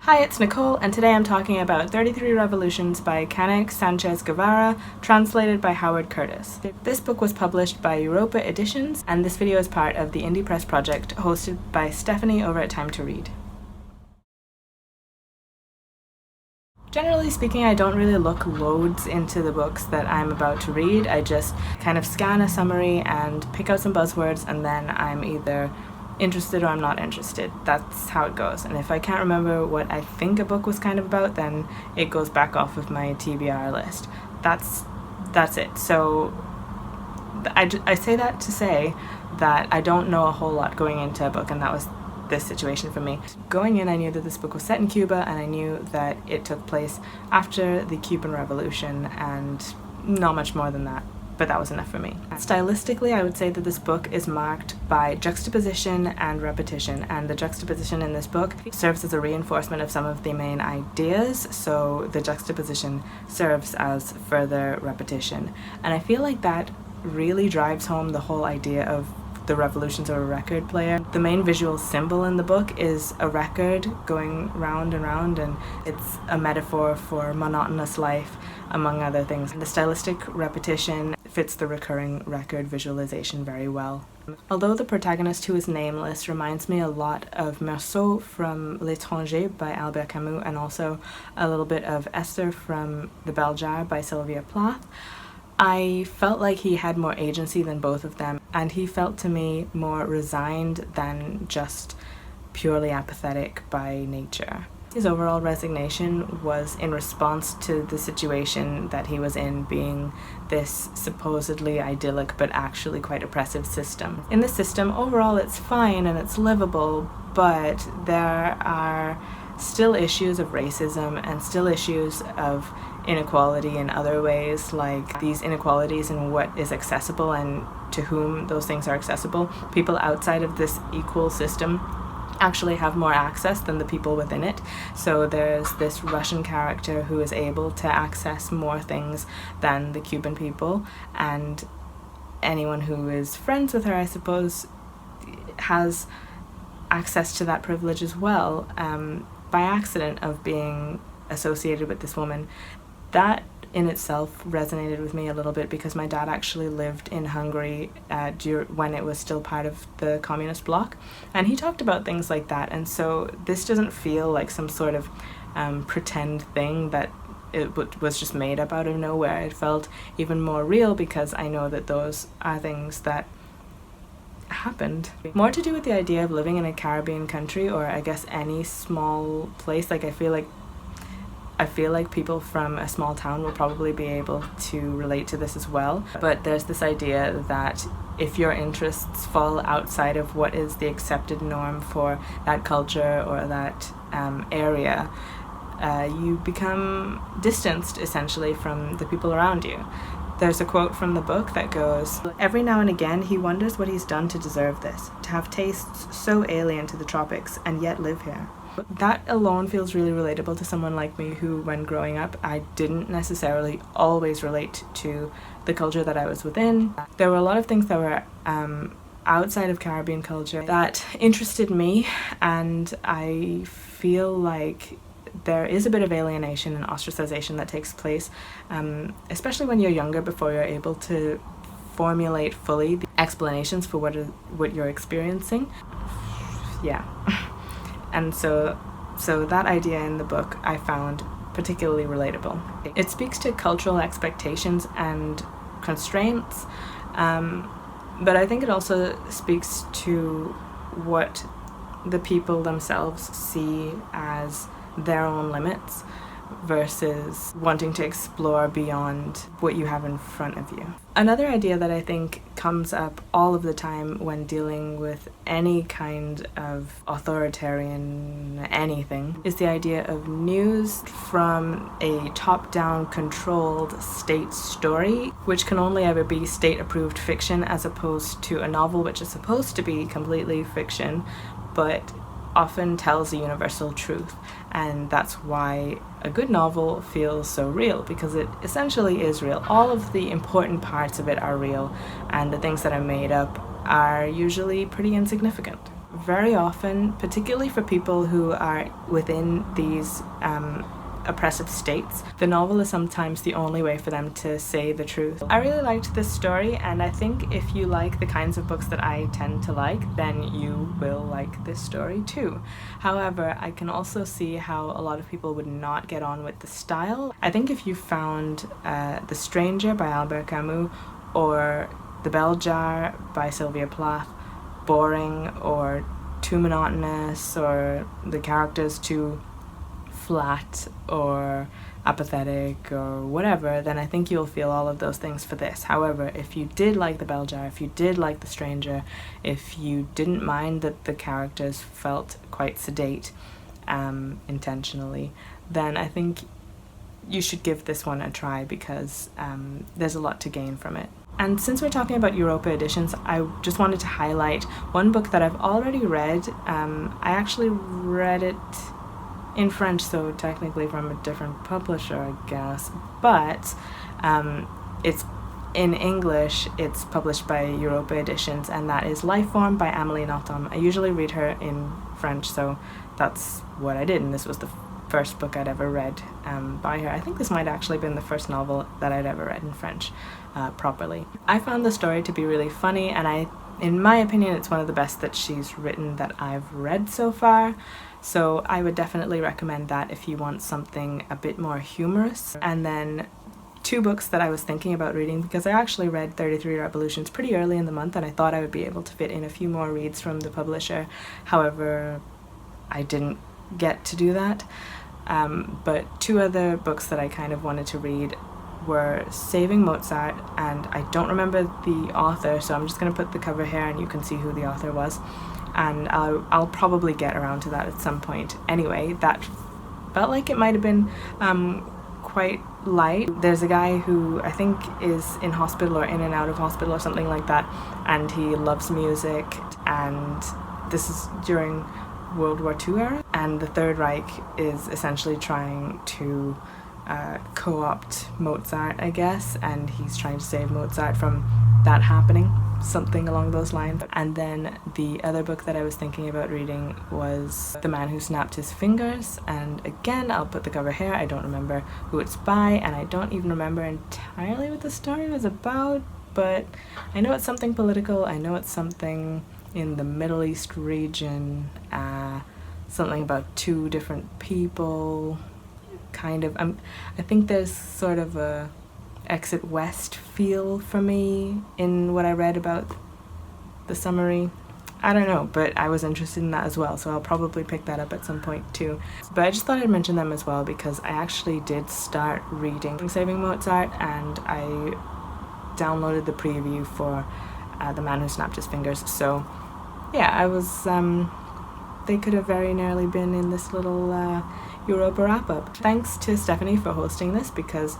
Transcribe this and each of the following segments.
Hi, it's Nicole, and today I'm talking about 33 Revolutions by Canek, Sánchez, Guevara, translated by Howard Curtis. This book was published by Europa Editions, and this video is part of the Indie Press project hosted by Stephanie over at Time to Read. Generally speaking, I don't really look loads into the books that I'm about to read. I just kind of scan a summary and pick out some buzzwords, and then I'm either interested or I'm not interested. That's how it goes. And if I can't remember what I think a book was kind of about, then it goes back off of my TBR list. That's it. So I say that to say that I don't know a whole lot going into a book, and that was this situation for me. Going in, I knew that this book was set in Cuba, and I knew that it took place after the Cuban Revolution, and not much more than that. But that was enough for me. Stylistically, I would say that this book is marked by juxtaposition and repetition, and the juxtaposition in this book serves as a reinforcement of some of the main ideas, so the juxtaposition serves as further repetition. And I feel like that really drives home the whole idea of the revolutions of a record player. The main visual symbol in the book is a record going round and round, and it's a metaphor for monotonous life, among other things. The stylistic repetition fits the recurring record visualization very well. Although the protagonist, who is nameless, reminds me a lot of Meursault from L'Étranger by Albert Camus, and also a little bit of Esther from The Bell Jar by Sylvia Plath, I felt like he had more agency than both of them, and he felt to me more resigned than just purely apathetic by nature. His overall resignation was in response to the situation that he was in, being this supposedly idyllic but actually quite oppressive system. In this system, overall it's fine and it's livable, but there are still issues of racism and still issues of inequality in other ways, like these inequalities in what is accessible and to whom those things are accessible. People outside of this equal system actually have more access than the people within it. So there's this Russian character who is able to access more things than the Cuban people, and anyone who is friends with her, I suppose, has access to that privilege as well, by accident of being associated with this woman. That in itself resonated with me a little bit, because my dad actually lived in Hungary when it was still part of the communist bloc, and he talked about things like that. And so this doesn't feel like some sort of pretend thing that it was just made up out of nowhere. It felt even more real, because I know that those are things that happened. More to do with the idea of living in a Caribbean country, or I guess any small place. Like I feel like people from a small town will probably be able to relate to this as well. But there's this idea that if your interests fall outside of what is the accepted norm for that culture or that area, you become distanced essentially from the people around you. There's a quote from the book that goes, "Every now and again he wonders what he's done to deserve this, to have tastes so alien to the tropics and yet live here." That alone feels really relatable to someone like me who, when growing up, I didn't necessarily always relate to the culture that I was within. There were a lot of things that were outside of Caribbean culture that interested me, and I feel like there is a bit of alienation and ostracization that takes place, especially when you're younger, before you're able to formulate fully the explanations for what you're experiencing. Yeah. And so that idea in the book I found particularly relatable. It speaks to cultural expectations and constraints, but I think it also speaks to what the people themselves see as their own limits versus wanting to explore beyond what you have in front of you. Another idea that I think comes up all of the time when dealing with any kind of authoritarian anything is the idea of news from a top-down controlled state story, which can only ever be state-approved fiction, as opposed to a novel which is supposed to be completely fiction but often tells a universal truth. And that's why a good novel feels so real, because it essentially is real. All of the important parts of it are real, and the things that are made up are usually pretty insignificant. very often, particularly for people who are within these oppressive states, the novel is sometimes the only way for them to say the truth. I really liked this story, and I think if you like the kinds of books that I tend to like, then you will like this story too. However, I can also see how a lot of people would not get on with the style. I think if you found The Stranger by Albert Camus or The Bell Jar by Sylvia Plath boring or too monotonous, or the characters too flat or apathetic or whatever, then I think you'll feel all of those things for this. However, if you did like The Bell Jar, if you did like The Stranger, if you didn't mind that the characters felt quite sedate intentionally, then I think you should give this one a try, because there's a lot to gain from it. And since we're talking about Europa Editions, I just wanted to highlight one book that I've already read. I actually read it in French, so technically from a different publisher, I guess, but it's in English. It's published by Europa Editions, and that is Lifeform by Amélie Nothomb. I usually read her in French, so that's what I did, and this was the first book I'd ever read by her. I think this might actually been the first novel that I'd ever read in French properly. I found the story to be really funny, and in my opinion, it's one of the best that she's written that I've read so far. So I would definitely recommend that if you want something a bit more humorous. And then two books that I was thinking about reading, because I actually read 33 Revolutions pretty early in the month, and I thought I would be able to fit in a few more reads from the publisher. However, I didn't get to do that. But two other books that I kind of wanted to read were Saving Mozart, and I don't remember the author, so I'm just going to put the cover here and you can see who the author was, and I'll probably get around to that at some point. Anyway, that felt like it might have been quite light. There's a guy who I think is in hospital or in and out of hospital or something like that, and he loves music, and this is during World War II era, and the Third Reich is essentially trying to co-opt Mozart, I guess, and he's trying to save Mozart from that happening, something along those lines. And then the other book that I was thinking about reading was The Man Who Snapped His Fingers, and again, I'll put the cover here. I don't remember who it's by, and I don't even remember entirely what the story was about, but I know it's something political. I know it's something in the Middle East region, something about two different people, kind of. I think there's sort of a Exit West feel for me in what I read about the summary. I don't know, but I was interested in that as well, so I'll probably pick that up at some point too. But I just thought I'd mention them as well, because I actually did start reading Saving Mozart, and I downloaded the preview for The Man Who Snapped His Fingers. So yeah, I was they could have very nearly been in this little Europa wrap-up. Thanks to Stephanie for hosting this, because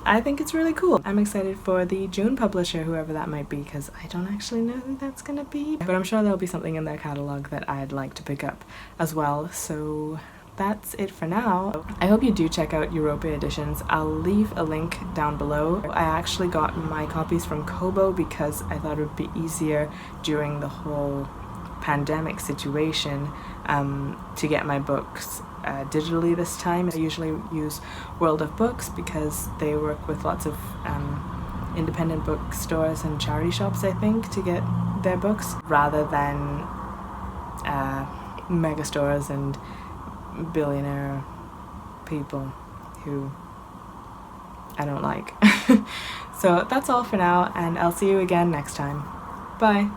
I think it's really cool. I'm excited for the June publisher, whoever that might be, because I don't actually know who that's gonna be, but I'm sure there'll be something in their catalogue that I'd like to pick up as well. So that's it for now. I hope you do check out Europa Editions. I'll leave a link down below. I actually got my copies from Kobo because I thought it would be easier during the whole pandemic situation to get my books digitally this time. I usually use World of Books because they work with lots of independent bookstores and charity shops, I think, to get their books, rather than mega stores and billionaire people who I don't like. So that's all for now, and I'll see you again next time. Bye!